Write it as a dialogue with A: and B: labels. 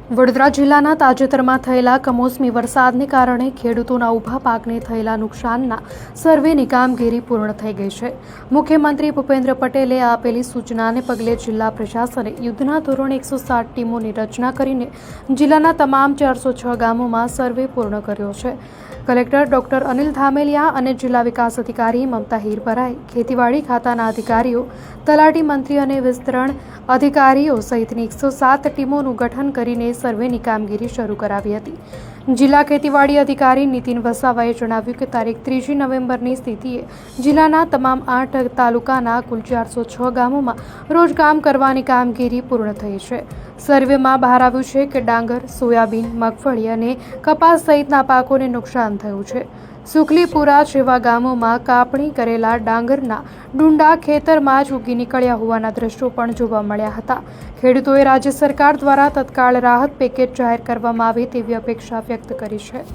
A: વડોદરા જિલ્લાના તાજેતરમાં થયેલા કમોસમી વરસાદને કારણે ખેડૂતોના ઊભા પાકને થયેલા નુકસાનના સર્વેની કામગીરી પૂર્ણ થઈ ગઈ છે। મુખ્યમંત્રી ભૂપેન્દ્ર પટેલે આપેલી સૂચનાને પગલે જિલ્લા પ્રશાસને યુદ્ધના ધોરણે 107 ટીમોની રચના કરીને જિલ્લાના તમામ 406 ગામોમાં સર્વે પૂર્ણ કર્યો છે। કલેક્ટર ડોક્ટર અનિલ ધામેલિયા અને જિલ્લા વિકાસ અધિકારી મમતા હીરપરાએ ખેતીવાડી ખાતાના અધિકારીઓ, તલાટી મંત્રી અને વિસ્તરણ અધિકારીઓ સહિતની 107 ટીમોનું ગઠન કરીને સર્વેની કામગીરી શરૂ કરાવી હતી। જિલ્લા ખેતીવાડી અધિકારી નીતિન વસાવાએ જણાવ્યું કે તારીખ 3 નવેમ્બરની સ્થિતિએ જિલ્લાના તમામ 8 તાલુકાના કુલ 406 ગામોમાં રોજ કામ કરવાની કામગીરી પૂર્ણ થઈ છે। સર્વેમાં બહાર આવ્યું છે કે ડાંગર, સોયાબીન, મગફળી અને કપાસ સહિતના પાકોને નુકસાન થયું છે। સુખલીપુરા જેવા ગામોમાં કાપણી કરેલા ડાંગરના ડુંડા ખેતરમાં જ ઉગી નીકળ્યા હોવાના દ્રશ્યો પણ જોવા મળ્યા હતા। ખેડૂતોએ રાજ્ય સરકાર દ્વારા તત્કાળ રાહત પેકેજ જાહેર કરવામાં આવે તેવી અપેક્ષા વ્યક્ત કરી છે।